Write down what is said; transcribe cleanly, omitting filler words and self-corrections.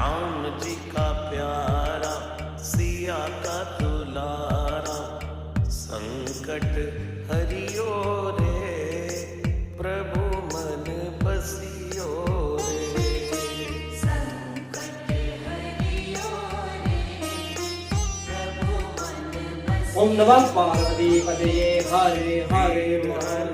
राम जी का प्यारा सिया का दुलारा, संकट हरियो रे प्रभु मन बसियो रे। संकट हरियो रे प्रभु मन बसियो। ओम नमः पार्वती पतये हरे हरे महादेव।